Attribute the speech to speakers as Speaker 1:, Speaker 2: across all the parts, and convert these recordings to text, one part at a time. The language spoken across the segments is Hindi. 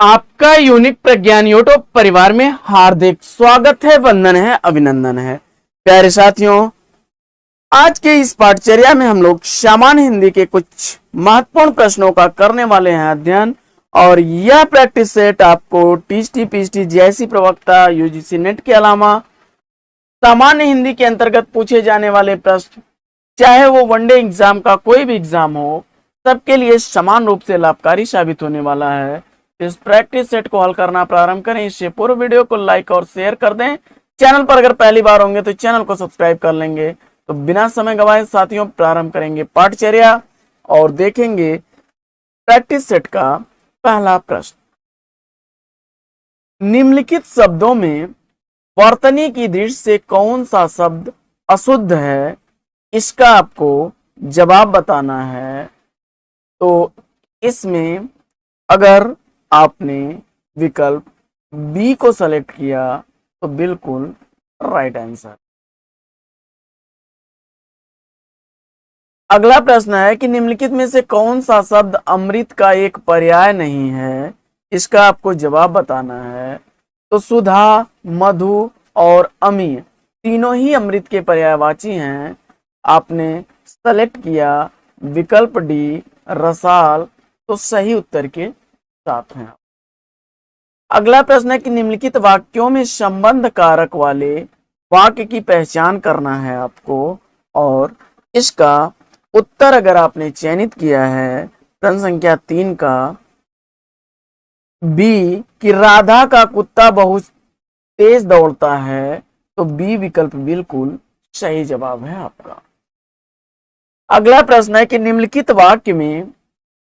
Speaker 1: आपका यूनिक प्रज्ञान यूट्यूब परिवार में हार्दिक स्वागत है, वंदन है, अभिनंदन है। प्यारे साथियों, आज के इस पाठचर्या में हम लोग सामान्य हिंदी के कुछ महत्वपूर्ण प्रश्नों का करने वाले हैं अध्ययन। और यह प्रैक्टिस सेट आपको टीएसटी, पीएसटी, जीआईसी प्रवक्ता, यूजीसी नेट के अलावा सामान्य हिंदी के अंतर्गत पूछे जाने वाले प्रश्न, चाहे वो वनडे एग्जाम का कोई भी एग्जाम हो, सबके लिए समान रूप से लाभकारी साबित होने वाला है। इस प्रैक्टिस सेट को हल करना प्रारंभ करें। इससे पूर्व वीडियो को लाइक और शेयर कर दें। चैनल पर अगर पहली बार होंगे तो चैनल को सब्सक्राइब कर लेंगे। तो बिना समय गवाए साथियों, प्रारंभ करेंगे पाठचर्या और देखेंगे प्रैक्टिस सेट का पहला प्रश्न। निम्नलिखित शब्दों में वर्तनी की दृष्टि से कौन सा शब्द अशुद्ध है, इसका आपको जवाब बताना है। तो इसमें अगर आपने विकल्प बी को सेलेक्ट किया तो बिल्कुल राइट आंसर। अगला प्रश्न है कि निम्नलिखित में से कौन सा शब्द अमृत का एक पर्याय नहीं है, इसका आपको जवाब बताना है। तो सुधा, मधु और अमीय तीनों ही अमृत के पर्यायवाची हैं। आपने सेलेक्ट किया विकल्प डी, रसाल, तो सही उत्तर के साथ हैं। अगला प्रश्न है कि निम्नलिखित वाक्यों में संबंध कारक वाले वाक्य की पहचान करना है आपको। और इसका उत्तर अगर आपने चयनित किया है प्रश्न संख्या 3 का बी कि राधा का कुत्ता बहुत तेज दौड़ता है, तो बी विकल्प बिल्कुल सही जवाब है आपका। अगला प्रश्न है कि निम्नलिखित वाक्य में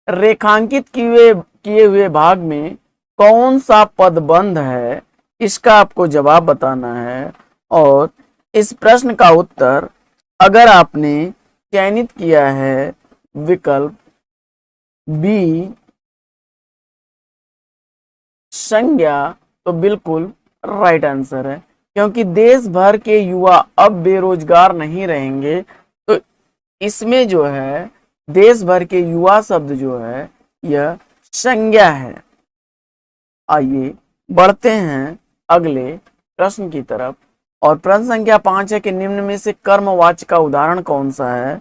Speaker 1: रेखांकित किए हुए भाग में कौन सा पदबंध है, इसका आपको जवाब बताना है। और इस प्रश्न का उत्तर अगर आपने चयनित किया है विकल्प बी, संज्ञा, तो बिल्कुल राइट आंसर है। क्योंकि देश भर के युवा अब बेरोजगार नहीं रहेंगे, तो इसमें जो है देश भर के युवा शब्द जो है यह संज्ञा है। आइए बढ़ते हैं अगले प्रश्न की तरफ। और प्रश्न संख्या 5 है कि निम्न में से कर्मवाच्य का उदाहरण कौन सा है।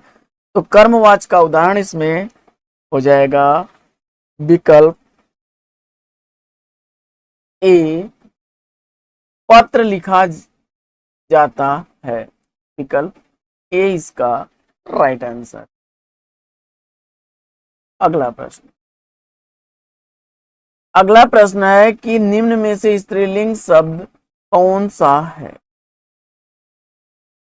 Speaker 1: तो कर्मवाच्य का उदाहरण इसमें हो जाएगा विकल्प ए, पत्र लिखा जाता है। विकल्प ए इसका राइट आंसर। अगला प्रश्न है कि निम्न में से स्त्रीलिंग शब्द कौन सा है।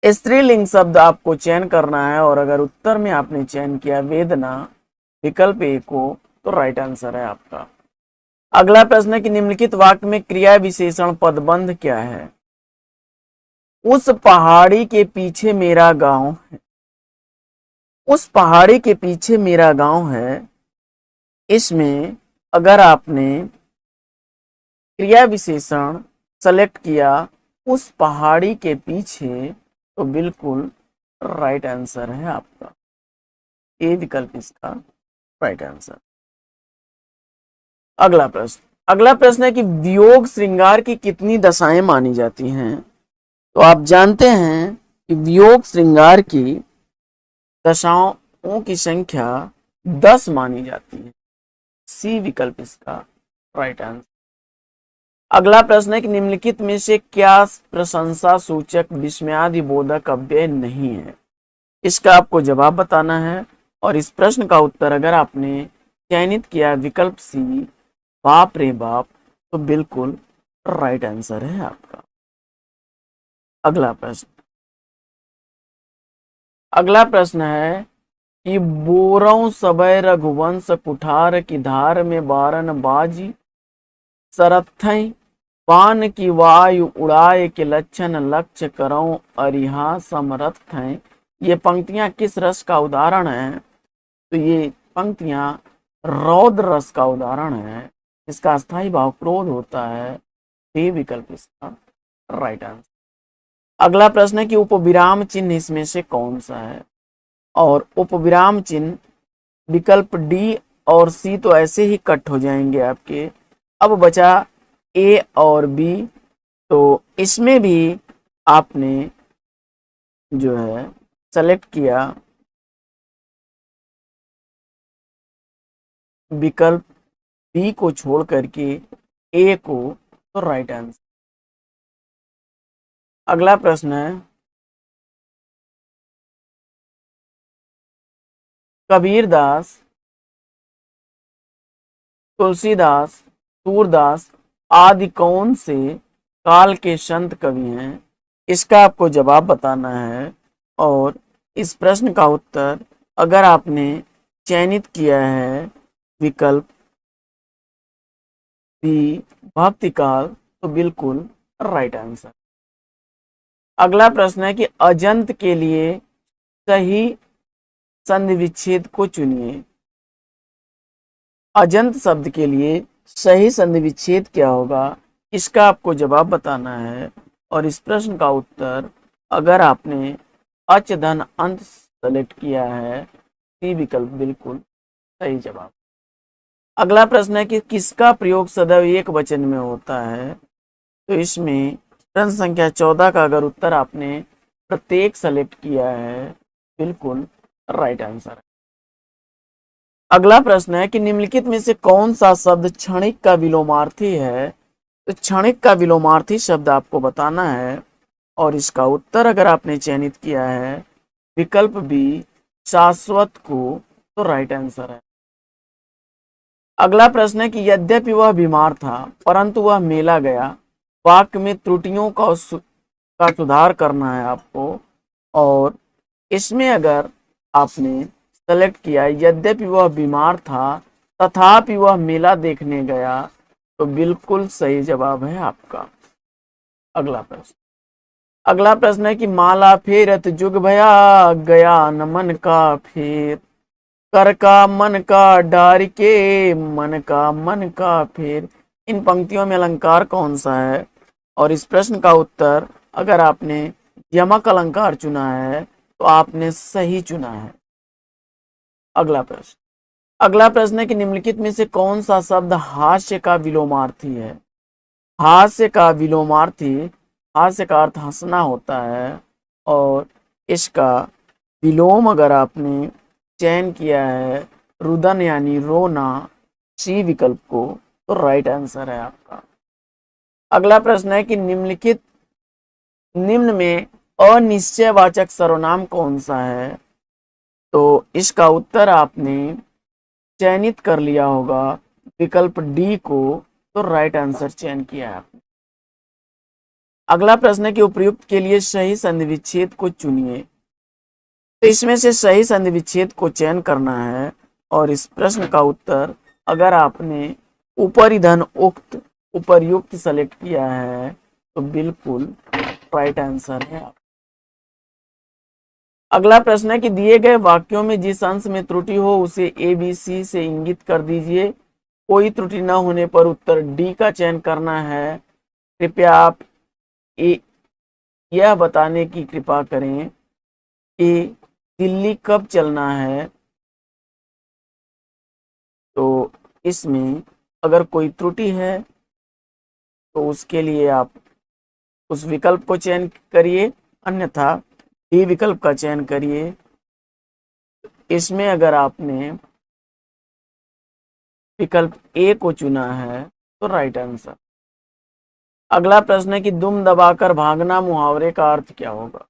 Speaker 1: स्त्रीलिंग शब्द आपको चयन करना है और अगर उत्तर में आपने चयन किया वेदना विकल्प ए को, तो राइट आंसर है आपका। अगला प्रश्न है कि निम्नलिखित वाक्य में क्रिया विशेषण पदबंध क्या है। उस पहाड़ी के पीछे मेरा गांव है। उस पहाड़ी के पीछे मेरा गांव है, इसमें अगर आपने क्रिया विशेषण सेलेक्ट किया उस पहाड़ी के पीछे, तो बिल्कुल राइट आंसर है आपका। ए विकल्प इसका राइट आंसर। अगला प्रश्न है कि वियोग श्रृंगार की कितनी दशाएं मानी जाती हैं। तो आप जानते हैं कि वियोग श्रृंगार की दशाओं की संख्या 10 मानी जाती है। सी विकल्प इसका राइट आंसर। अगला प्रश्न है कि निम्नलिखित में से क्या प्रशंसा सूचक विस्मयादिबोधक अव्यय नहीं है, इसका आपको जवाब बताना है। और इस प्रश्न का उत्तर अगर आपने चयनित किया विकल्प सी, बाप रे बाप, तो बिल्कुल राइट आंसर है आपका। अगला प्रश्न है कि बोरौ सबय रघुवंश कुठार की धार में बारन बाजी सरथई पान की वायु उड़ाए के लक्षण लक्ष्य करऊं अरिहा समरथ हैं। ये पंक्तियां किस रस का उदाहरण है। तो ये पंक्तियां रौद्र रस का उदाहरण है। इसका स्थायी भाव क्रोध होता है। ये विकल्प इसका राइट आंसर। अगला प्रश्न है कि उपविराम चिन्ह इसमें से कौन सा है। और उपविराम चिन्ह विकल्प डी और सी तो ऐसे ही कट हो जाएंगे आपके। अब बचा ए और बी, तो इसमें भी आपने जो है सेलेक्ट किया विकल्प बी को छोड़ करके ए को, तो राइट आंसर। अगला प्रश्न है, कबीर दास, तुलसीदास, सूरदास आदि कौन से काल के संत कवि हैं? इसका आपको जवाब बताना है। और इस प्रश्न का उत्तर अगर आपने चयनित किया है विकल्प बी भक्ति काल, तो बिल्कुल राइट आंसर। अगला प्रश्न है कि अजंत के लिए सही संधि विच्छेद को चुनिए। अजंत शब्द के लिए सही संधि विच्छेद क्या होगा, इसका आपको जवाब बताना है। और इस प्रश्न का उत्तर अगर आपने अच धन अंत सेलेक्ट किया है, सी विकल्प बिल्कुल सही जवाब। अगला प्रश्न है कि किसका प्रयोग सदैव एक वचन में होता है? तो इसमें प्रश्न संख्या 14 का अगर उत्तर आपने प्रत्येक सेलेक्ट किया है, बिल्कुल राइट आंसर है। अगला प्रश्न है कि निम्नलिखित में से कौन सा शब्द क्षणिक का विलोमार्थी है? तो क्षणिक का विलोमार्थी शब्द आपको बताना है। और इसका उत्तर अगर आपने चयनित किया है विकल्प बी शाश्वत को, तो राइट आंसर है। अगला प्रश्न है कि यद्यपि वह बीमार था परंतु वह मेला गया, वाक्य में त्रुटियों का सुधार करना है आपको। और इसमें अगर आपने सेलेक्ट किया यद्यपि वह बीमार था तथापि वह मेला देखने गया, तो बिल्कुल सही जवाब है आपका। अगला प्रश्न है कि माला फेरत जुग भया, गया न मन का फेर, कर का मन का डार के, मन का फेर। इन पंक्तियों में अलंकार कौन सा है? और इस प्रश्न का उत्तर अगर आपने यमक अलंकार चुना है, तो आपने सही चुना है। अगला प्रश्न है कि निम्नलिखित में से कौन सा शब्द हास्य का विलोमार्थी है? हास्य का विलोमार्थी, हास्य का अर्थ हंसना होता है। और इसका विलोम अगर आपने चयन किया है रुदन यानी रोना, सी विकल्प को, तो राइट आंसर है आपका। अगला प्रश्न है कि निम्न में अनिश्चयवाचक सर्वनाम कौन सा है? तो इसका उत्तर आपने चयनित कर लिया होगा विकल्प डी को, तो राइट आंसर चयन किया है आपने। अगला प्रश्न है कि उपर्युक्त के लिए सही संधि विच्छेद को चुनिए। तो इसमें से सही संधि विच्छेद को चयन करना है। और इस प्रश्न का उत्तर अगर आपने ऊपरी धन उक्त उपर्युक्त सेलेक्ट किया है, तो बिल्कुल राइट आंसर है आप। अगला प्रश्न है कि दिए गए वाक्यों में जिस अंश में त्रुटि हो उसे ए बी सी से इंगित कर दीजिए। कोई त्रुटि न होने पर उत्तर डी का चयन करना है। कृपया आप यह बताने की कृपा करें कि दिल्ली कब चलना है। तो इसमें अगर कोई त्रुटि है तो उसके लिए आप उस विकल्प को चयन करिए, अन्यथा डी विकल्प का चयन करिए। इसमें अगर आपने विकल्प ए को चुना है, तो राइट आंसर। अगला प्रश्न है कि दुम दबाकर भागना मुहावरे का अर्थ क्या होगा?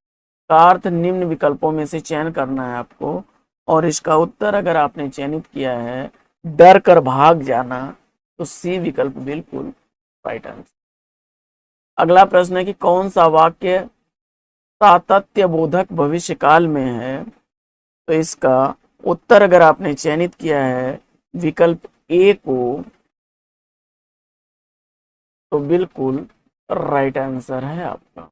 Speaker 1: का अर्थ निम्न विकल्पों में से चयन करना है आपको। और इसका उत्तर अगर आपने चयनित किया है डर कर भाग जाना, तो सी विकल्प बिल्कुल राइट आंसर। अगला प्रश्न है कि कौन सा वाक्य सातत्य बोधक भविष्य काल में है? तो इसका उत्तर अगर आपने चयनित किया है विकल्प ए को, तो बिल्कुल राइट आंसर है आपका।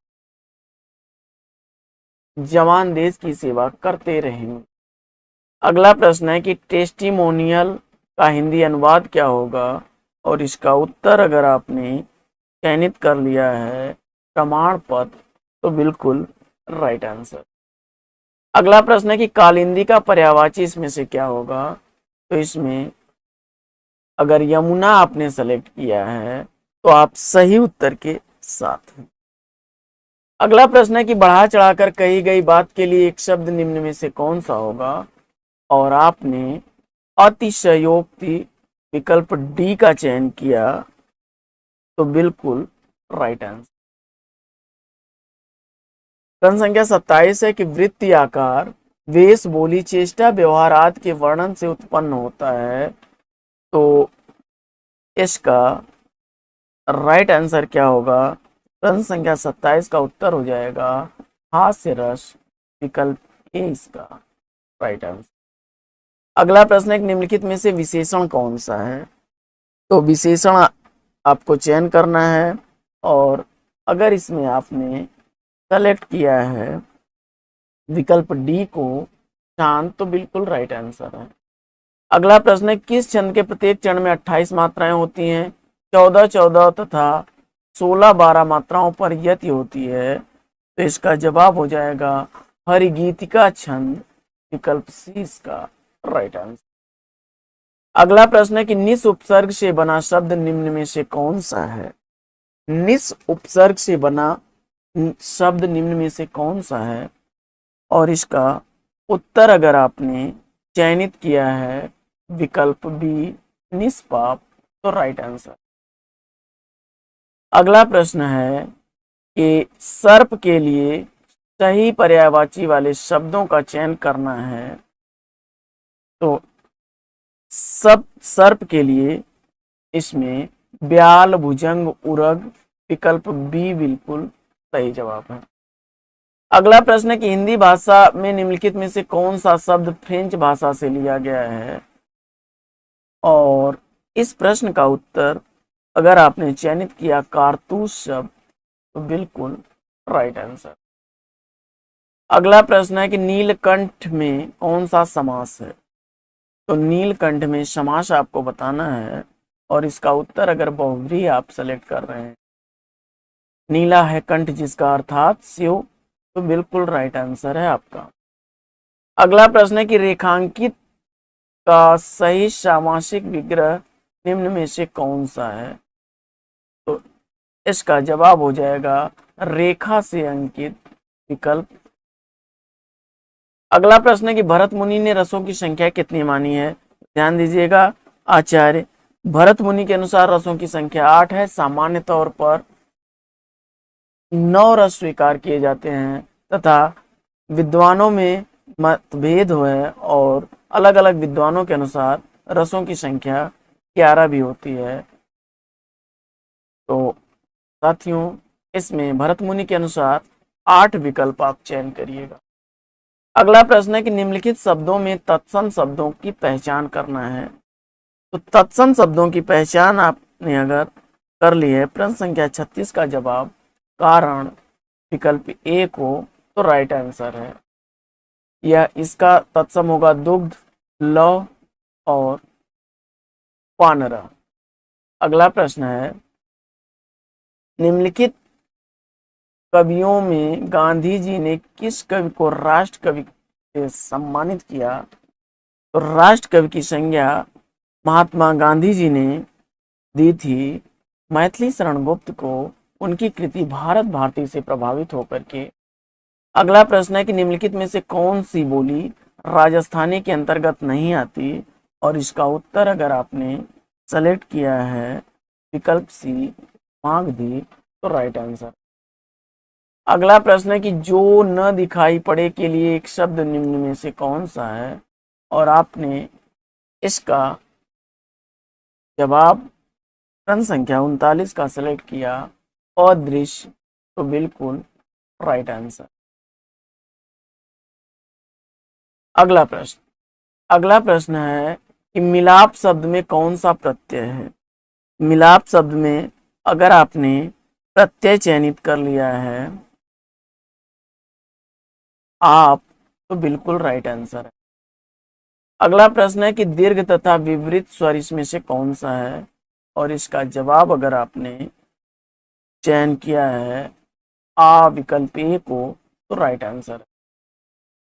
Speaker 1: जवान देश की सेवा करते रहेंगे। अगला प्रश्न है कि टेस्टिमोनियल का हिंदी अनुवाद क्या होगा? और इसका उत्तर अगर आपने चयनित कर लिया है प्रमाण पत्र, तो बिल्कुल राइट आंसर। अगला प्रश्न है कि कालिंदी का पर्यायवाची इसमें से क्या होगा? तो इसमें अगर यमुना आपने सेलेक्ट किया है तो आप सही उत्तर के साथ हैं। अगला प्रश्न है कि बढ़ा चढ़ाकर कही गई बात के लिए एक शब्द निम्न में से कौन सा होगा, और आपने अतिशयोक्ति विकल्प डी का चयन किया तो बिल्कुल राइट आंसर। प्रश्न संख्या 27 है कि वृत्तीय आकार वेश बोली चेष्टा व्यवहार आदि के वर्णन से उत्पन्न होता है, तो इसका राइट आंसर क्या होगा। प्रश्न संख्या 27 का उत्तर हो जाएगा हास्य रस, विकल्प ए इसका राइट आंसर। अगला प्रश्न एक निम्नलिखित में से विशेषण कौन सा है, तो विशेषण आपको चयन करना है, और अगर इसमें आपने सेलेक्ट किया है विकल्प डी को शांत, तो बिल्कुल राइट आंसर है। अगला प्रश्न है किस छंद के प्रत्येक चरण में 28 मात्राएं होती हैं, 14 तथा 16 मात्राओं पर यति होती है, तो इसका जवाब हो जाएगा हरिगीतिका छंद, विकल्प सी इसका राइट आंसर। अगला प्रश्न है कि निस उपसर्ग से बना शब्द निम्न में से कौन सा है। निस उपसर्ग से बना शब्द निम्न में से कौन सा है, और इसका उत्तर अगर आपने चयनित किया है विकल्प बी निष्पाप, तो राइट आंसर। अगला प्रश्न है कि सर्प के लिए सही पर्यायवाची वाले शब्दों का चयन करना है, तो सब सर्प के लिए इसमें ब्याल भुजंग उरग, विकल्प बी बिल्कुल सही जवाब है। अगला प्रश्न है कि हिंदी भाषा में निम्नलिखित में से कौन सा शब्द फ्रेंच भाषा से लिया गया है, और इस प्रश्न का उत्तर अगर आपने चयनित किया कारतूस शब्द, तो बिल्कुल राइट आंसर। अगला प्रश्न है कि नीलकंठ में कौन सा समास है, तो नीलकंठ में समास आपको बताना है, और इसका उत्तर अगर बहुव्रीहि आप सेलेक्ट कर रहे हैं, नीला है कंठ जिसका अर्थात शिव, तो बिल्कुल राइट आंसर है आपका। अगला प्रश्न है कि रेखांकित का सही सामासिक विग्रह निम्न में से कौन सा है, तो इसका जवाब हो जाएगा रेखा से अंकित, विकल्प। अगला प्रश्न है कि भरत मुनि ने रसों की संख्या कितनी मानी है, ध्यान दीजिएगा। आचार्य भरत मुनि के अनुसार रसों की संख्या 8 है। सामान्य तौर पर 9 रस स्वीकार किए जाते हैं, तथा विद्वानों में मतभेद है, और अलग अलग विद्वानों के अनुसार रसों की संख्या 11 भी होती है। तो साथियों इसमें भरत मुनि के अनुसार 8 विकल्प आप चयन करिएगा। अगला प्रश्न है कि निम्नलिखित शब्दों में तत्सम शब्दों की पहचान करना है, तो तत्सम शब्दों की पहचान आपने अगर कर ली है, प्रश्न संख्या 36 का जवाब कारण, विकल्प ए को, तो राइट आंसर है। यह इसका तत्सम होगा दुग्ध, लव और वानरा। अगला प्रश्न है निम्नलिखित कवियों में गांधी जी ने किस कवि को राष्ट्र कवि से सम्मानित किया, तो राष्ट्र कवि की संज्ञा महात्मा गांधी जी ने दी थी मैथिली शरण गुप्त को, उनकी कृति भारत भारती से प्रभावित होकर के। अगला प्रश्न है कि निम्नलिखित में से कौन सी बोली राजस्थानी के अंतर्गत नहीं आती, और इसका उत्तर अगर आपने सेलेक्ट किया है विकल्प सी मागधी, तो राइट आंसर। अगला प्रश्न है कि जो न दिखाई पड़े के लिए एक शब्द निम्न में से कौन सा है, और आपने इसका जवाब प्रश्न संख्या 39 का सेलेक्ट किया अदृश्य, तो बिल्कुल राइट आंसर। अगला प्रश्न है कि मिलाप शब्द में कौन सा प्रत्यय है। मिलाप शब्द में अगर आपने प्रत्यय चयनित कर लिया है आप, तो बिल्कुल राइट आंसर है। अगला प्रश्न है कि दीर्घ तथा विवृत स्वर इसमें से कौन सा है, और इसका जवाब अगर आपने चयन किया है आ विकल्प ए को, तो राइट आंसर है।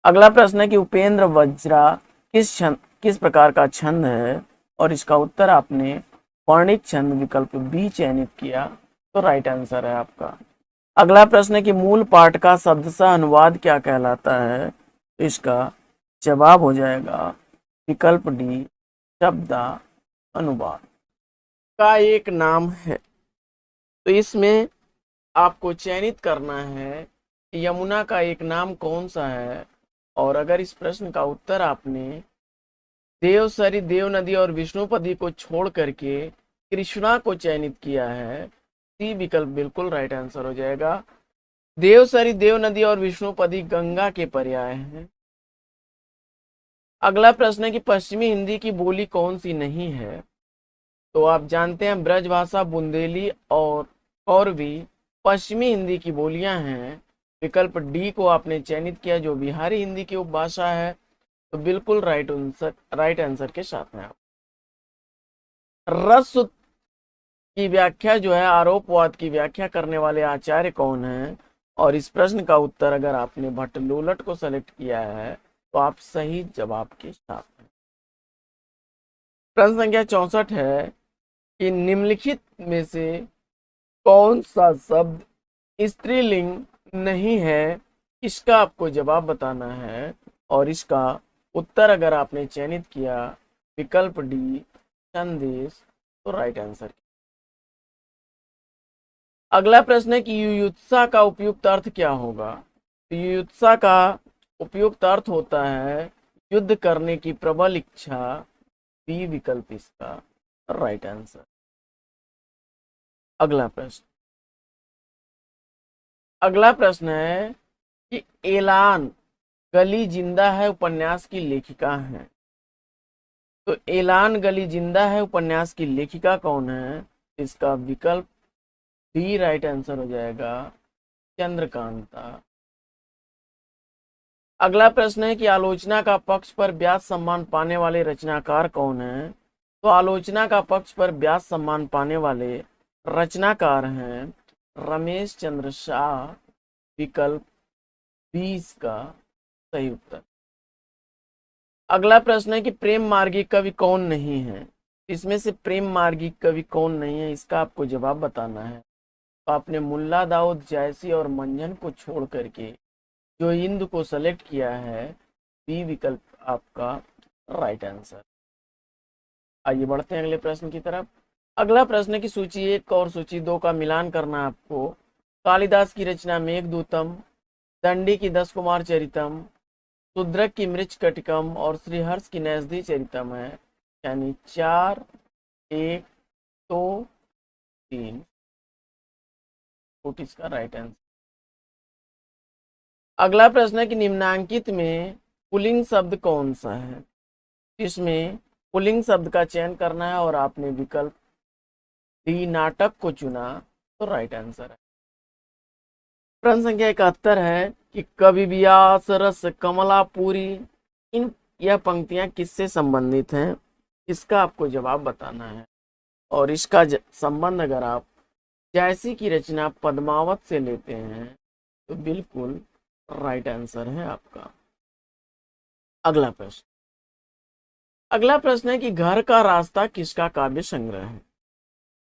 Speaker 1: अगला प्रश्न है कि उपेंद्र वज्रा किस प्रकार का छंद है, और इसका उत्तर आपने वर्णित छंद विकल्प बी चयनित किया तो राइट आंसर है आपका। अगला प्रश्न है कि मूल पाठ का शब्दशः अनुवाद क्या कहलाता है, तो इसका जवाब हो जाएगा विकल्प डी शब्दा अनुवाद का एक नाम है। तो इसमें आपको चयनित करना है कि यमुना का एक नाम कौन सा है, और अगर इस प्रश्न का उत्तर आपने देवसरी, देव नदी और विष्णुपदी को छोड़ करके कृष्णा को चयनित किया है, सी विकल्प बिल्कुल राइट आंसर हो जाएगा। देवसरी, देव नदी और विष्णुपदी गंगा के पर्याय हैं। अगला प्रश्न है कि पश्चिमी हिंदी की बोली कौन सी नहीं है, तो आप जानते हैं ब्रजभाषा, बुंदेली और कौरवी पश्चिमी हिंदी की बोलियां हैं। विकल्प डी को आपने चयनित किया जो बिहारी हिंदी की उपभाषा है, तो बिल्कुल राइट आंसर के साथ में आप रस की व्याख्या जो है, आरोपवाद की व्याख्या करने वाले आचार्य कौन हैं, और इस प्रश्न का उत्तर अगर आपने भट्टलोलट को सेलेक्ट किया है तो आप सही जवाब के साथ हैं। प्रश्न संख्या 64 है कि निम्नलिखित में से कौन सा शब्द स्त्रीलिंग नहीं है, इसका आपको जवाब बताना है, और इसका उत्तर अगर आपने चयनित किया विकल्प डी संदेश तो राइट आंसर। अगला प्रश्न है कि युयुत्सा का उपयुक्त अर्थ क्या होगा, तो युयुत्सा का उपयुक्त अर्थ होता है युद्ध करने की प्रबल इच्छा, बी विकल्प इसका राइट आंसर। अगला प्रश्न है कि एलान गली जिंदा है उपन्यास की लेखिका हैं, तो एलान गली जिंदा है उपन्यास की लेखिका कौन है, इसका विकल्प डी राइट आंसर हो जाएगा चंद्रकांता। अगला प्रश्न है कि आलोचना का पक्ष पर व्यास सम्मान पाने वाले रचनाकार कौन है, तो आलोचना का पक्ष पर व्यास सम्मान पाने वाले रचनाकार हैं रमेश चंद्र शाह, विकल्प 20 का सही उत्तर। अगला प्रश्न है कि प्रेम मार्गी कवि कौन नहीं है, इसमें से प्रेम मार्गी कवि कौन नहीं है, इसका आपको जवाब बताना है। तो आपने मुल्ला दाऊद जायसी और मंजन को छोड़ करके जो इंद को सेलेक्ट किया है, बी विकल्प आपका राइट आंसर। आइए बढ़ते हैं अगले प्रश्न की तरफ। अगला प्रश्न है कि सूची 1 और सूची 2 का मिलान करना आपको। कालिदास की रचना मेघदूतम, दंडी की 10 कुमार चरितम, शूद्रक की मृच्छकटिकम और श्रीहर्ष की नैषधि चरितम है, यानी 4 1 2 3 इसका राइट आंसर। अगला प्रश्न है कि निम्नांकित में पुल्लिंग शब्द कौन सा है, इसमें पुल्लिंग शब्द का चयन करना है और आपने विकल्प डी नाटक को चुना तो राइट आंसर है। प्रश्न संख्या 71 है कि कवि व्यास रस कमलापुरी, यह पंक्तियां किससे संबंधित हैं, इसका आपको जवाब बताना है, और इसका संबंध अगर आप जायसी की रचना पद्मावत से लेते हैं तो बिल्कुल राइट आंसर है आपका। अगला प्रश्न है कि घर का रास्ता किसका काव्य संग्रह है,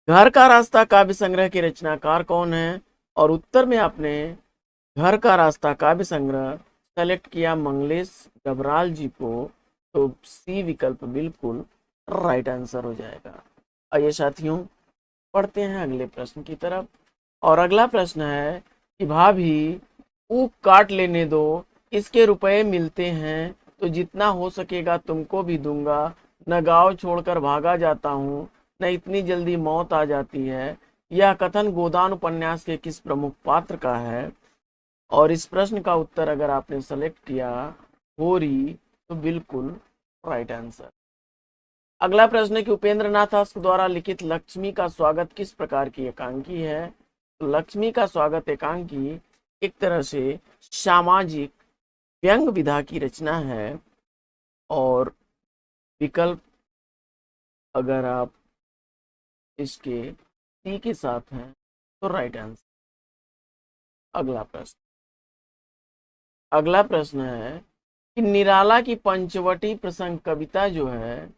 Speaker 1: घर का रास्ता काव्य संग्रह के रचनाकार कौन है, और उत्तर में आपने घर का रास्ता काव्य संग्रह सेलेक्ट किया मंगलेश डबराल जी को, तो सी विकल्प बिल्कुल राइट आंसर हो जाएगा। आइए साथियों पढ़ते हैं अगले प्रश्न की तरफ, और अगला प्रश्न है कि भाभी ऊख काट लेने दो, इसके रुपए मिलते हैं तो जितना हो सकेगा तुमको भी दूंगा, न गांव छोड़कर भागा जाता हूँ न इतनी जल्दी मौत आ जाती है, यह कथन गोदान उपन्यास के किस प्रमुख पात्र का है, और इस प्रश्न का उत्तर अगर आपने सेलेक्ट किया होरी तो बिल्कुल राइट आंसर। अगला प्रश्न है कि उपेंद्र नाथ हस्क द्वारा लिखित लक्ष्मी का स्वागत किस प्रकार की एकांकी है, तो लक्ष्मी का स्वागत एकांकी एक तरह से सामाजिक व्यंग विधा की रचना है, और विकल्प अगर आप इसके सी के साथ हैं तो राइट आंसर। अगला प्रश्न है कि निराला की पंचवटी प्रसंग कविता जो है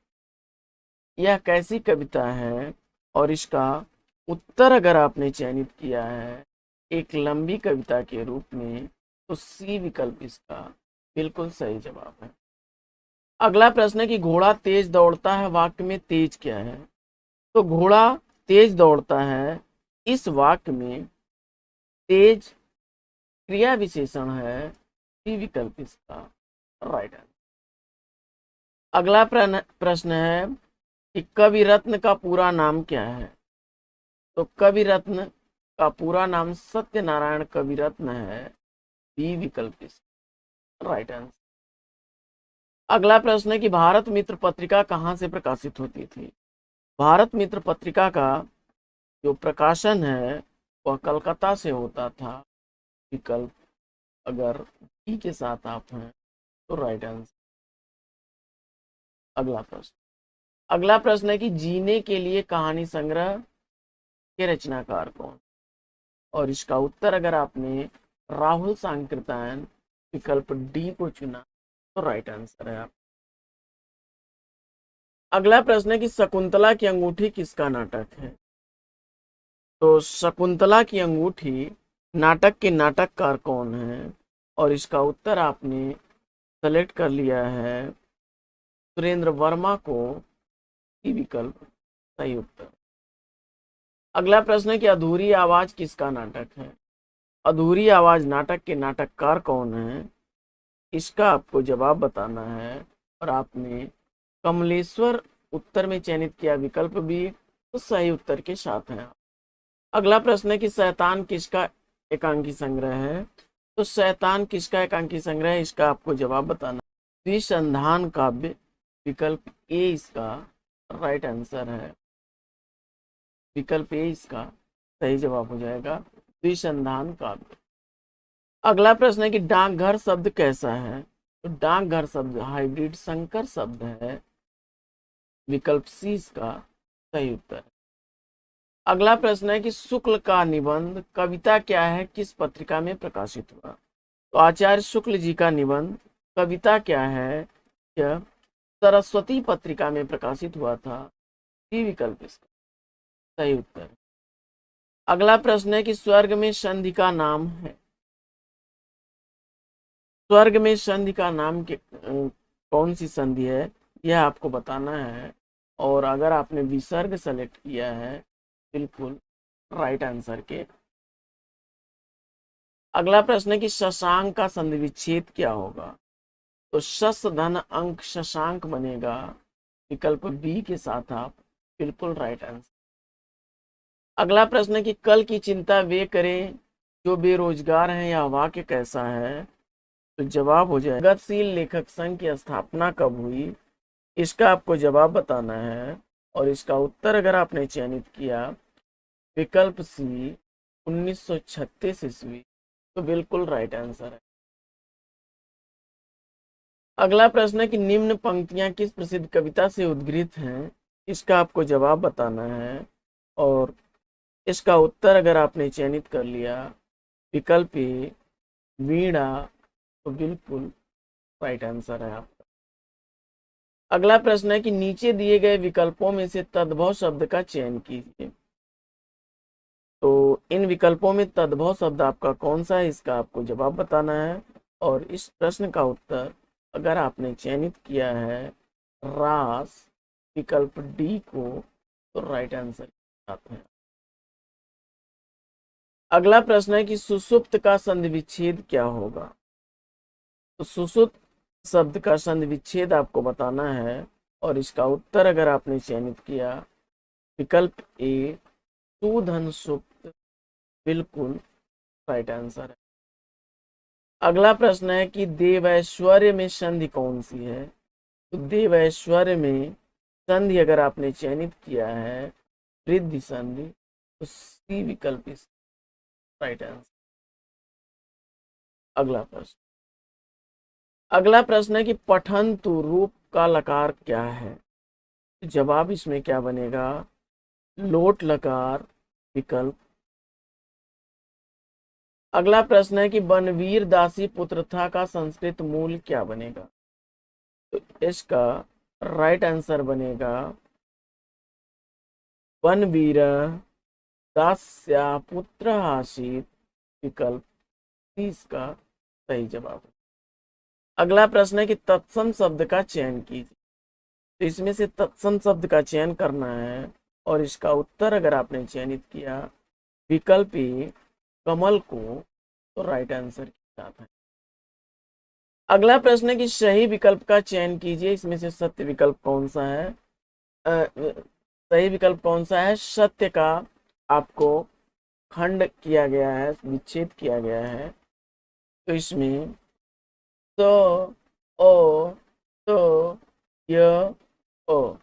Speaker 1: यह कैसी कविता है? और इसका उत्तर अगर आपने चयनित किया है एक लंबी कविता के रूप में, तो सी विकल्प इसका बिल्कुल सही जवाब है। अगला प्रश्न है कि घोड़ा तेज दौड़ता है, वाक्य में तेज क्या है? तो घोड़ा तेज दौड़ता है, इस वाक्य में तेज क्रिया विशेषण है, सी विकल्प इसका राइट आंसर। अगला प्रश्न है कि कवि रत्न का पूरा नाम क्या है? तो कवि रत्न का पूरा नाम सत्यनारायण कवि रत्न है, बी विकल्प इसका राइट आंसर। अगला प्रश्न है कि भारत मित्र पत्रिका कहाँ से प्रकाशित होती थी? भारत मित्र पत्रिका का जो प्रकाशन है वह कलकत्ता से होता था, विकल्प अगर डी के साथ आप हैं तो राइट आंसर। अगला प्रश्न है कि जीने के लिए कहानी संग्रह के रचनाकार कौन? और इसका उत्तर अगर आपने राहुल सांकृत्यायन विकल्प डी को चुना तो राइट आंसर है आप। अगला प्रश्न है कि शकुंतला की अंगूठी किसका नाटक है? तो शकुंतला की अंगूठी नाटक के नाटककार कौन है? और इसका उत्तर आपने सेलेक्ट कर लिया है सुरेंद्र वर्मा को, ई विकल्प सही उत्तर। अगला प्रश्न है कि अधूरी आवाज किसका नाटक है? अधूरी आवाज नाटक के नाटककार कौन है? इसका आपको जवाब बताना है और आपने कमलेश्वर उत्तर में चयनित किया विकल्प भी, तो सही उत्तर के साथ है। अगला प्रश्न है कि शैतान किसका एकांकी संग्रह है? तो शैतान किसका एकांकी संग्रह है, इसका आपको जवाब बताना। द्विसंधान काव्य विकल्प ए इसका राइट आंसर है, विकल्प ए इसका सही जवाब हो जाएगा, द्विसंधान काव्य। अगला प्रश्न है कि डाकघर शब्द कैसा है? तो डाकघर शब्द हाइब्रिड संकर शब्द है, विकल्प सी इसका सही उत्तर है। अगला प्रश्न है कि शुक्ल का निबंध कविता क्या है, किस पत्रिका में प्रकाशित हुआ? तो आचार्य शुक्ल जी का निबंध कविता क्या है, यह सरस्वती पत्रिका में प्रकाशित हुआ था, सी विकल्प इसका सही उत्तर। अगला प्रश्न है कि स्वर्ग में संधि का नाम है? स्वर्ग में संधि का नाम के कौन सी संधि है, यह आपको बताना है। और अगर आपने विसर्ग सेलेक्ट किया है बिल्कुल राइट आंसर के। अगला प्रश्न है कि शशांक का संधि विच्छेद क्या होगा? तो शस धन अंक शशांक बनेगा, विकल्प बी के साथ आप बिल्कुल राइट आंसर। अगला प्रश्न है कि कल की चिंता वे करें जो बेरोजगार हैं, यह वाक्य कैसा है? तो जवाब हो जाएगा प्रगतिशील लेखक संघ की स्थापना कब हुई, इसका आपको जवाब बताना है। और इसका उत्तर अगर आपने चयनित किया विकल्प सी 1936 ईस्वी, तो बिल्कुल राइट आंसर है। अगला प्रश्न है कि निम्न पंक्तियां किस प्रसिद्ध कविता से उद्गृत हैं, इसका आपको जवाब बताना है। और इसका उत्तर अगर आपने चयनित कर लिया विकल्प ए वीणा, तो बिल्कुल राइट आंसर है आपका। अगला प्रश्न है कि नीचे दिए गए विकल्पों में से तद्भव शब्द का चयन कीजिए। तो इन विकल्पों में तद्भव शब्द आपका कौन सा है, इसका आपको जवाब बताना है। और इस प्रश्न का उत्तर अगर आपने चयनित किया है रास विकल्प डी को, तो राइट आंसर आते हैं। अगला प्रश्न है कि सुषुप्त का संधि विच्छेद क्या होगा? तो सुषुप्त शब्द का संधि विच्छेद आपको बताना है। और इसका उत्तर अगर आपने चयनित किया विकल्प ए सुधन सुप्त, बिल्कुल राइट आंसर है। अगला प्रश्न है कि देवैश्वर्य में संधि कौन सी है? तो देवैश्वर्य में संधि अगर आपने चयनित किया है वृद्धि संधि, तो सी विकल्प इस राइट आंसर। अगला प्रश्न है कि पठंतु रूप का लकार क्या है? तो जवाब इसमें क्या बनेगा? लोट लकार विकल्प। अगला प्रश्न है कि बनवीर दासी पुत्र था का संस्कृत मूल क्या बनेगा? तो इसका राइट आंसर बनेगा वनवीर दास्या पुत्र आसीत, विकल्प 30 का सही जवाब है। अगला प्रश्न है कि तत्सम शब्द का चयन कीजिए। तो इसमें से तत्सम शब्द का चयन करना है और इसका उत्तर अगर आपने चयनित किया विकल्प ए कमल को, तो राइट आंसर के साथ है। अगला प्रश्न है कि सही विकल्प का चयन कीजिए। इसमें से सत्य विकल्प कौन सा है? सही विकल्प कौन सा है? सत्य का आपको खंड किया गया है, विच्छेद किया गया है। तो इसमें तो ओ तो य ओ,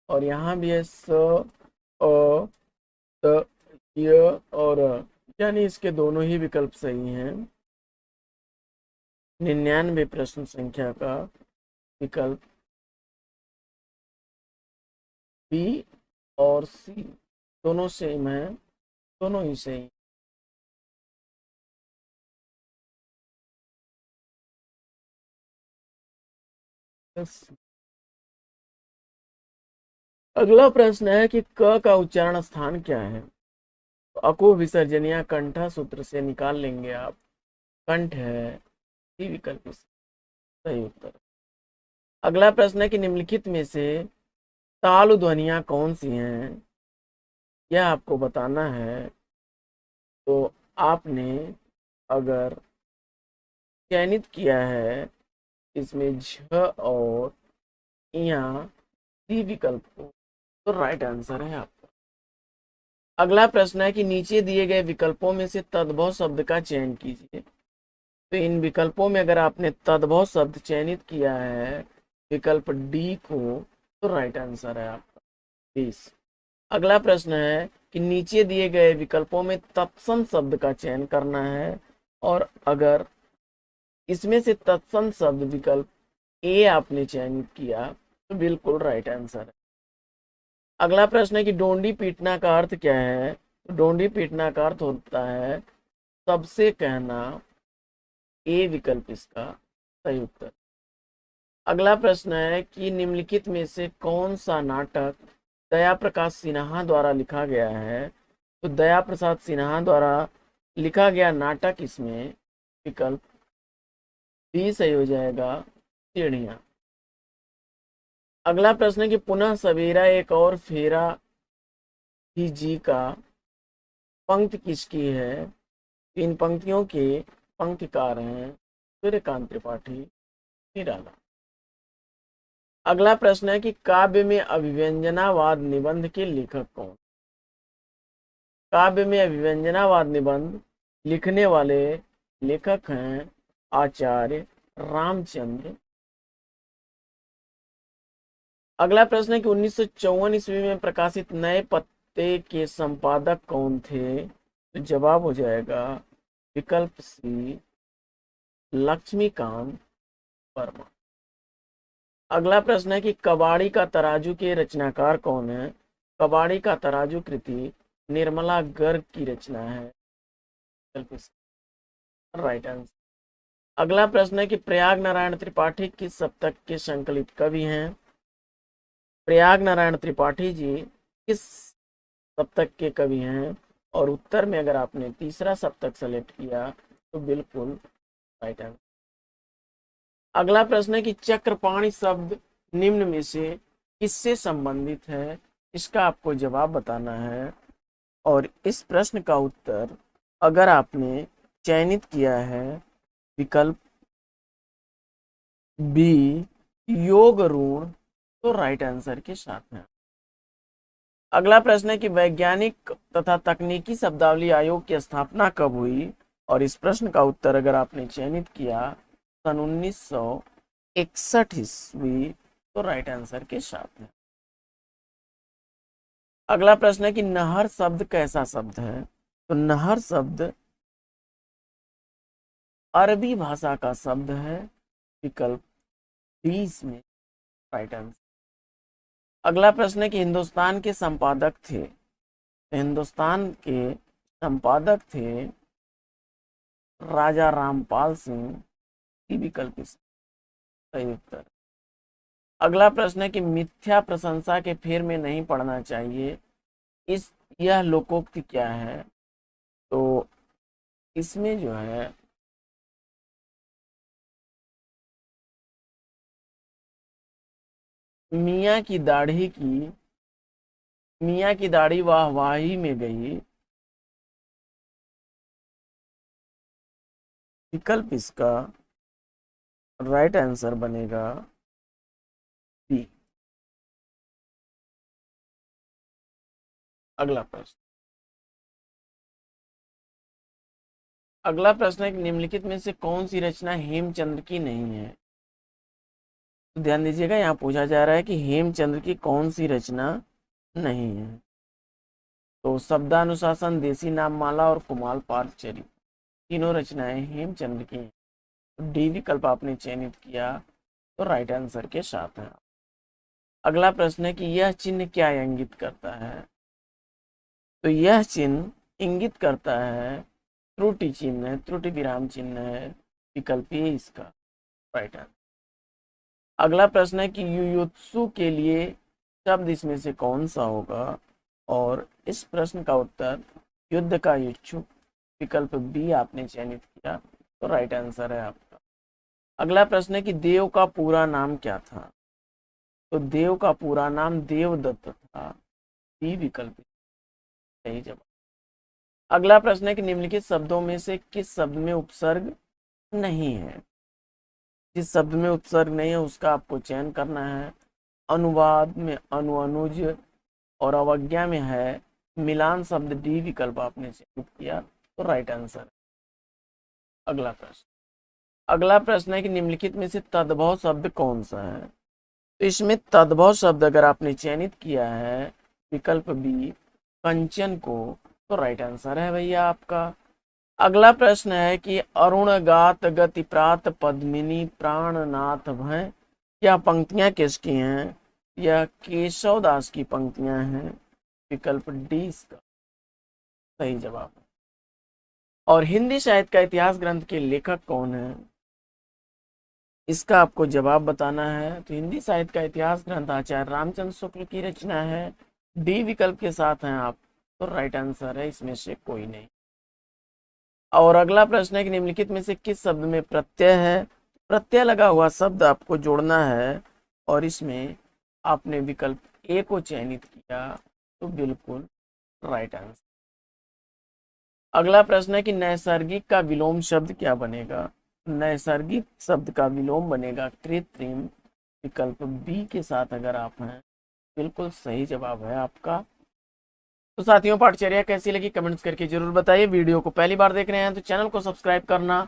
Speaker 1: और यहाँ भी है स ओ त य और यानी इसके दोनों ही विकल्प सही हैं। 99 प्रश्न संख्या का विकल्प बी और सी दोनों सेम है, दोनों ही सही। अगला प्रश्न है कि क का उच्चारण स्थान क्या है? तो अको विसर्जनिया कंठा सूत्र से निकाल लेंगे आप, कंठ है सी विकल्प सही उत्तर। अगला प्रश्न है कि निम्नलिखित में से तालु ध्वनियां कौन सी हैं, यह आपको बताना है। तो आपने अगर चयनित किया है इसमें झ और यहाँ सी विकल्प को, तो राइट आंसर है आपका। अगला प्रश्न है कि नीचे दिए गए विकल्पों में से तद्भव शब्द का चयन कीजिए। तो इन विकल्पों में अगर आपने तद्भव शब्द चयनित किया है विकल्प डी को, तो राइट आंसर है आपका 20। अगला प्रश्न है कि नीचे दिए गए विकल्पों में तत्सम शब्द का चयन करना है और अगर इसमें से तत्सम शब्द विकल्प ए आपने चयनित किया तो बिल्कुल राइट आंसर है। अगला प्रश्न है कि डोंडी पीटना का अर्थ क्या है? तो डोंडी पीटना का अर्थ होता है सबसे कहना, ए विकल्प इसका सही उत्तर। अगला प्रश्न है कि निम्नलिखित में से कौन सा नाटक दया प्रकाश सिन्हा द्वारा लिखा गया है? तो दया प्रसाद सिन्हा द्वारा लिखा गया नाटक इसमें विकल्प बी सही हो जाएगा, चिड़िया। अगला प्रश्न है कि पुनः सवेरा एक और फेरा ही जी का पंक्ति किसकी है? इन पंक्तियों के पंक्तिकार हैं सूर्यकांत त्रिपाठी, निराला। अगला प्रश्न है कि काव्य में अभिव्यंजनावाद निबंध के लेखक कौन? काव्य में अभिव्यंजनावाद निबंध लिखने वाले लेखक हैं आचार्य रामचंद्र। अगला प्रश्न है कि 1954 ईस्वी में प्रकाशित नए पत्ते के संपादक कौन थे? तो जवाब हो जाएगा विकल्प सी लक्ष्मीकांत वर्मा। अगला प्रश्न है कि कबाड़ी का तराजू के रचनाकार कौन है? कबाड़ी का तराजू कृति निर्मला गर्ग की रचना है, राइट आंसर। अगला प्रश्न है कि प्रयाग नारायण त्रिपाठी किस सप्तक के संकलित कवि हैं? प्रयाग नारायण त्रिपाठी जी किस सप्तक के कवि हैं? और उत्तर में अगर आपने तीसरा सप्तक सेलेक्ट किया तो बिल्कुल राइट आंसर। अगला प्रश्न है कि चक्रपाणी शब्द निम्न में से किससे संबंधित है? इसका आपको जवाब बताना है और इस प्रश्न का उत्तर अगर आपने चयनित किया है विकल्प बी योग ऋण, तो राइट आंसर के साथ है। अगला प्रश्न है कि वैज्ञानिक तथा तकनीकी शब्दावली आयोग की स्थापना कब हुई? और इस प्रश्न का उत्तर अगर आपने चयनित किया सन 1961 ईस्वी, तो राइट आंसर के साथ है। अगला प्रश्न है कि नहर शब्द कैसा शब्द है? तो नहर शब्द अरबी भाषा का शब्द है, विकल्प 20 में राइट आंसर। अगला प्रश्न है कि हिंदुस्तान के संपादक थे, हिंदुस्तान के संपादक थे राजा रामपाल सिंह, विकल्प सही उत्तर। अगला प्रश्न है कि मिथ्या प्रशंसा के फेर में नहीं पड़ना चाहिए, यह लोकोक्ति क्या है? तो इसमें जो है मियाँ की दाढ़ी वाहवाही में गई, विकल्प इसका राइट आंसर बनेगा बी। अगला प्रश्न है कि निम्नलिखित में से कौन सी रचना हेमचंद्र की नहीं है? तो ध्यान दीजिएगा, यहाँ पूछा जा रहा है कि हेमचंद्र की कौन सी रचना नहीं है। तो शब्दानुशासन, देसी नाममाला और कुमाल पारचरी, तीनों रचनाएं हेमचंद्र की हैं। डी विकल्प आपने चयनित किया तो राइट आंसर के साथ है। अगला प्रश्न है कि यह चिन्ह क्या इंगित करता है? तो यह चिन्ह इंगित करता है त्रुटि चिन्ह है, त्रुटि विराम चिन्ह है, विकल्प ए इसका राइट आंसर। अगला प्रश्न है कि युयुत्सु के लिए शब्द इसमें से कौन सा होगा? और इस प्रश्न का उत्तर युद्ध का इच्छुक, विकल्प बी आपने चयनित किया तो राइट आंसर है आपका। अगला प्रश्न है कि देव का पूरा नाम क्या था? तो देव का पूरा नाम देवदत्त था, बी विकल्प सही जवाब। अगला प्रश्न है कि निम्नलिखित शब्दों में से किस शब्द में उपसर्ग नहीं है? जिस शब्द में उपसर्ग नहीं है उसका आपको चयन करना है। अनुवाद में अनुज और अवज्ञा में है मिलान शब्द, डी विकल्प आपने चयनित किया तो राइट आंसर। अगला प्रश्न है कि निम्नलिखित में से तद्भव शब्द कौन सा है? तो इसमें तद्भव शब्द अगर आपने चयनित किया है विकल्प बी कंचन को तो राइट आंसर है भैया आपका। अगला प्रश्न है कि अरुण गात गति प्रात पद्मिनी प्राणनाथ भय, यह पंक्तियां किसकी हैं? यह केशव दास की पंक्तियां हैं, विकल्प डी इसका सही जवाब है। और हिंदी साहित्य का इतिहास ग्रंथ के लेखक कौन है? इसका आपको जवाब बताना है। तो हिंदी साहित्य का इतिहास ग्रंथ आचार्य रामचंद्र शुक्ल की रचना है, डी विकल्प के साथ हैं आप तो राइट आंसर है, इसमें से कोई नहीं। और अगला प्रश्न है कि निम्नलिखित में से किस शब्द में प्रत्यय है? प्रत्यय लगा हुआ शब्द आपको जोड़ना है और इसमें आपने विकल्प ए को चयनित किया तो बिल्कुल राइट आंसर। अगला प्रश्न है कि नैसर्गिक का विलोम शब्द क्या बनेगा? नैसर्गिक शब्द का विलोम बनेगा कृत्रिम, विकल्प बी के साथ अगर आप हैं बिल्कुल सही जवाब है आपका। तो साथियों पाठचर्या कैसी लगी कमेंट्स करके जरूर बताइए। वीडियो को पहली बार देख रहे हैं तो चैनल को सब्सक्राइब करना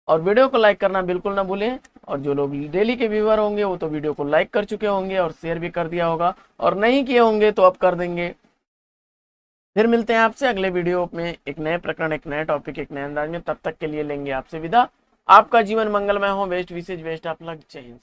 Speaker 1: और वीडियो को लाइक करना बिल्कुल ना भूलें। और जो लोग डेली के व्यूअर होंगे वो तो वीडियो को लाइक कर चुके होंगे और शेयर भी कर दिया होगा, और नहीं किए होंगे तो अब कर देंगे। फिर मिलते हैं आपसे अगले वीडियो में एक नए प्रकरण, एक नए टॉपिक, एक नए अंदाज में। तब तक के लिए लेंगे आपसे विदा। आपका जीवन मंगलमय हो। बेस्ट विशेष बेस्ट आप लग। जय हिंद।